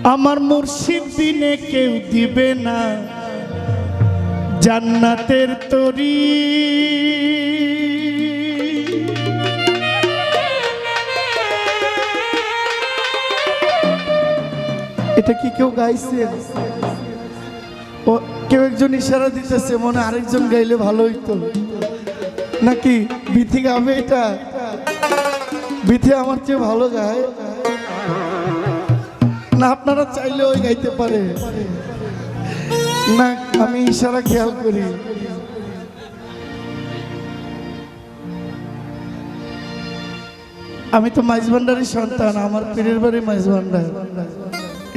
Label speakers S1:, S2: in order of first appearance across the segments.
S1: আমার মুর্শিদ বিনে কেউ দিবে না জান্নাতের তরি। এটা কি কেউ গাইছে? ও কেউ একজন ইশারা দিতেছে, মনে আরেকজন গাইলে ভালো হইতো নাকি? বিথি গাবে এটা? বিথি আমার চেয়ে ভালো গায় না? আপনারা চাইলে ওই গাইতে পারে না, আমি ইশারা খেয়াল করি। আমি তো মাইজভান্ডারের সন্তান, আমার পীরের বাড়ি মাইজভান্ডার,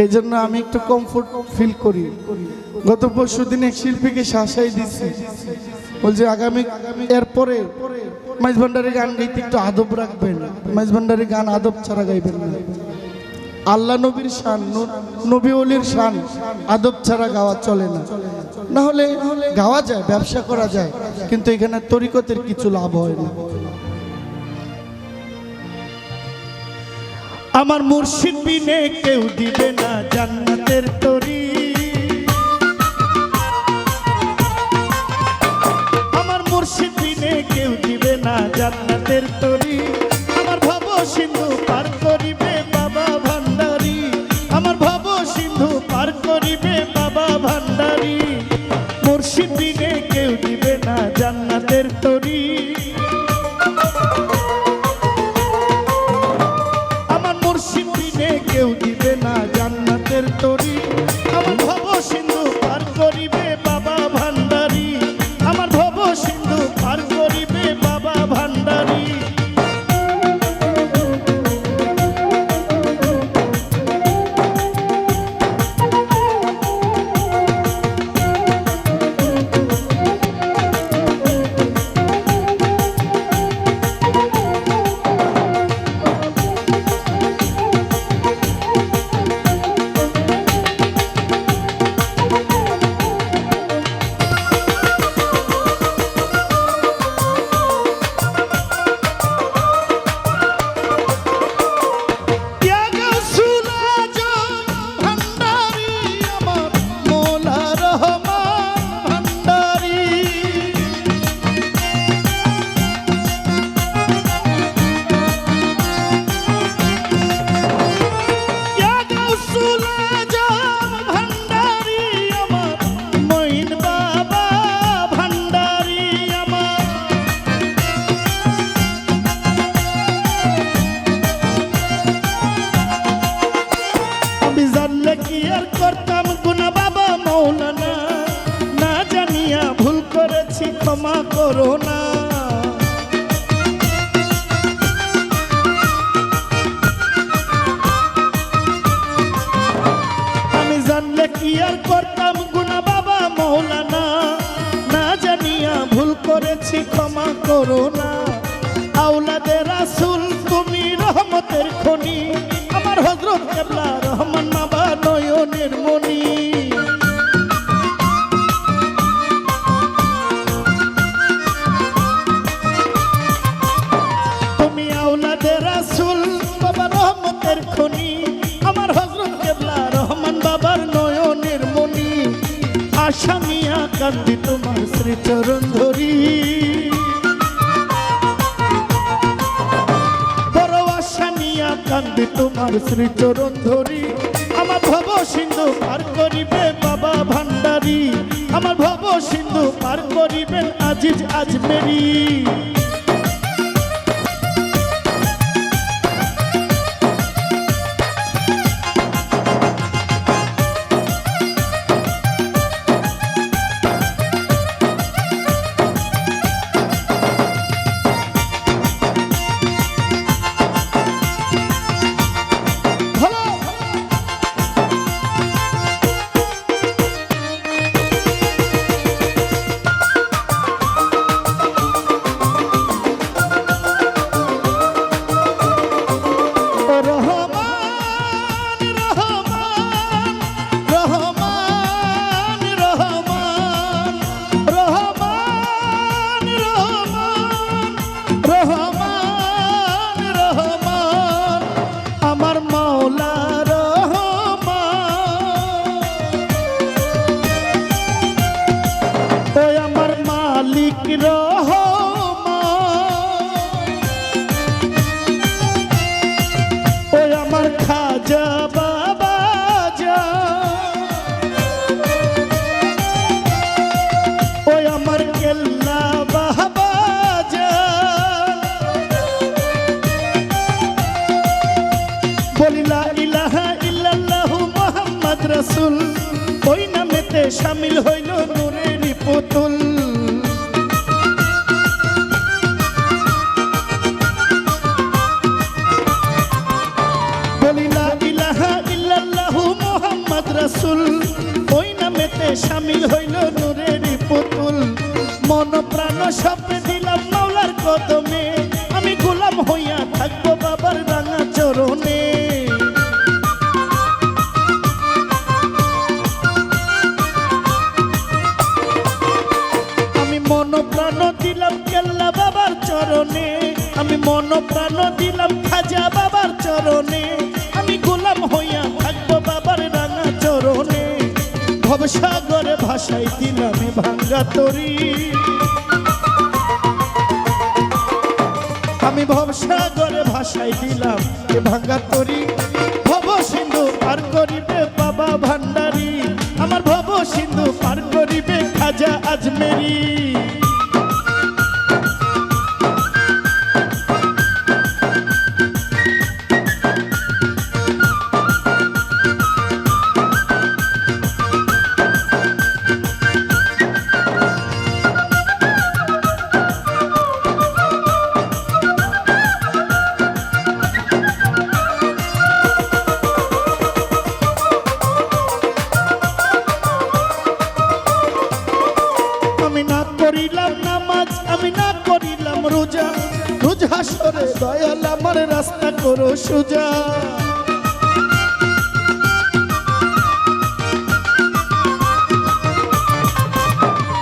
S1: এই জন্য আমি একটু কমফোর্ট ফিল করি। গত পরশু দিন এক শিল্পীকে শাসাই দিচ্ছি, বলছে আগামী এরপরে মাইজভান্ডারের গান গাইতে একটু আদব রাখবেন, মাইজভান্ডারের গান আদব ছাড়া গাইবেন না। আল্লাহ নবীর শান, নবী ওলির শান আদব ছাড়া গাওয়া চলে না। না হলে গাওয়া যায়, ব্যবসা করা যায়, কিন্তু এখানে তরিকতের কিছু লাভ হয় না। আমার মুর্শিদ বিনে কেউ দিবে না জান্নাতের তরি। আমার মুর্শিদ বিনে কেউ দিবে না জান্নাতের তরি। আমার ভব সিন্ধু পার করিবে বাবা ভান্ডারি, আমার ভব সিন্ধু পার করিবে বাবা ভান্ডারি। মুর্শিদ বিনে কেউ দিবে না জান্নাতের তরি। আমার মুর্শিদ বিনে কেউ দিবে না জান্নাতের তরি। আমার ভব সিন্ধু পার করিবে বাবা ভান্ডারি, আমার ভব সিন্ধু পার করিবে বাবা ভান্ডারি। ক্ষমা করো না, আমি জানলে কি আর করতাম গুনাহ বাবা মৌলানা, না জানিয়া ভুল করেছি ক্ষমা করো না। আওলাদে রাসূল তুমি রহমতের খনি, আমার হযরত কেবলা রহমান বাবা নয়নের মনি। খনি আমার হযরত কেবলা রহমান বাবার নয়নের মনি। আসামিয়া কান্দি তোমার শ্রীচরণ ধরি, বড় আসামিয়া কান্দি তোমার শ্রীচরণ ধরি। আমার ভব সিন্ধু পার করিবে বাবা ভান্ডারি, আমার ভব সিন্ধু পার করিবেন আজিজ আজমেরি। খাজা বাবা যা ওই আমার কেল্লা বাবা যা বলি লা ইলাহা ইল্লাল্লাহু মুহাম্মদ রাসূল ওই নামেতে শামিল হইল নূরেরই পুতুল বলি লা ইলাহা ইল্লাল্লাহু মুহাম্মদ রাসূল ওই নামেতে শামিল হইল নূরেরই পুতুল মন প্রাণ সব দিলাম মাওলার কদমে আমি গোলাম হইয়া থাকবো বাবার রাঙা চরণে আমি মন প্রাণ দিলাম কেল্লা বাবার চরণে আমি মন প্রাণ দিলাম খাজা বাবার চরণে আমি গোলাম হইয়া থাকবো বাবার রাঙা চরণে ভবসাগরে ভাসাই দিলাম ভাঙ্গা তরি আমি ভবসাগরে ভাসাই দিলাম ভাঙ্গা তরি ভব সিন্ধু পার করিবে বাবা ভান্ডারী আমার ভব সিন্ধু পার করিবে খাজা আজমেরি করিলাম নামাজ আমি না করিলাম রোজা রোজ হাসরে দয়াল আমার রাস্তা করো সোজা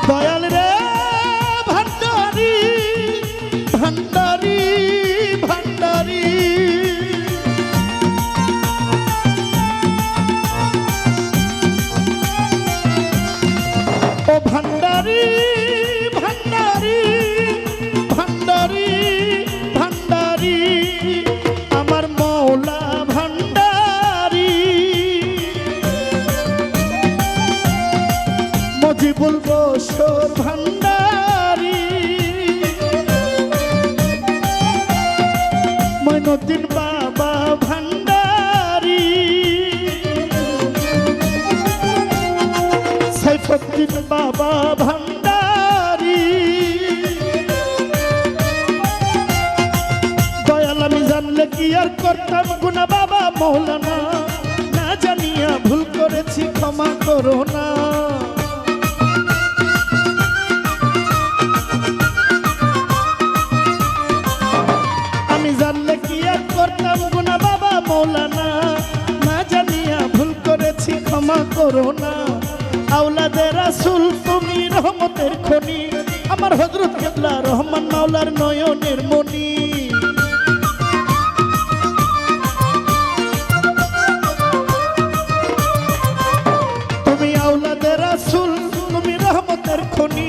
S1: দয়াল রে ভান্ডারী ভান্ডারী ভান্ডারী ও ভান্ডারী আমার মৌলা ভান্ডারী মজিবুল বশর ভান্ডারী মঈনুদ্দিন বাবা ভান্ডারী সাইফুদ্দিন বাবা ভান্ডারী জানলে কি আর করতাম গুনা বাবা মৌলানা না জানিয়া ভুল করেছি ক্ষমা করো না আমি জানলে কি আর করতাম গুনা বাবা মৌলানা না জানিয়া ভুল করেছি ক্ষমা করো না আওলাদে রাসূল তুমি রহমতের খনি আমার হযরত কেবলা রহমান মাওলার নয়নের মনি রাসূল তুমি রহমতের খনি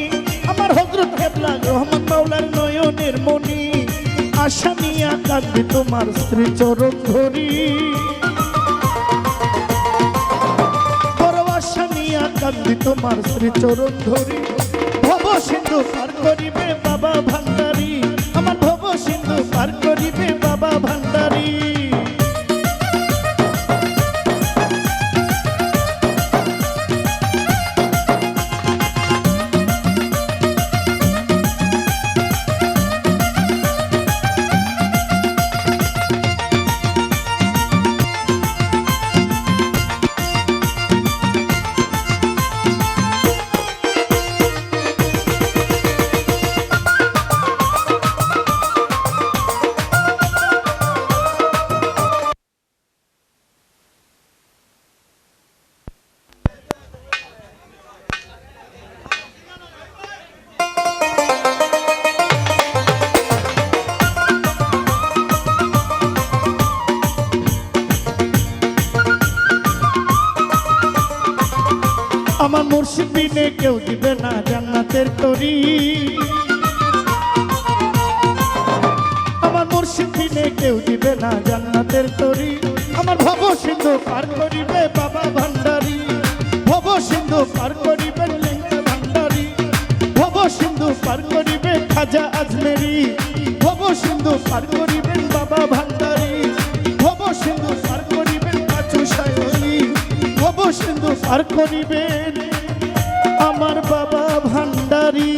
S1: আমার হযরত কেবলা রহমান মাওলার নয়নের মনি আশা নিয়া কাঁদবি তোমার শ্রী চরণ ধরি বড় আশা নিয়া কাঁদবি তোমার শ্রী চরণ ধরি ভব সিন্ধু পার করিবে বাবা ভান্ডারী আমার ভব সিন্ধু পার করিবে বাবা ভান্ডারী আমার মুর্শিদ বিনে কেউ দিবে না জান্নাতের তরি আমার মুর্শিদ বিনে কেউ দিবে না জান্নাতের তরি আমার ভব সিন্ধু পার করিবে বাবা ভান্ডারী, ভব সিন্ধু পার করিবে লেঙ্গা ভান্ডারী, ভব সিন্ধু পার করিবে খাজা আজমেরি, ভব সিন্ধু পার করিবেন বাবা ভান্ডারী, ভব সিন্ধু পার করিবেন কাচু সায়রি, ভব সিন্ধু পার করিবেন আমার বাবা ভান্ডারী।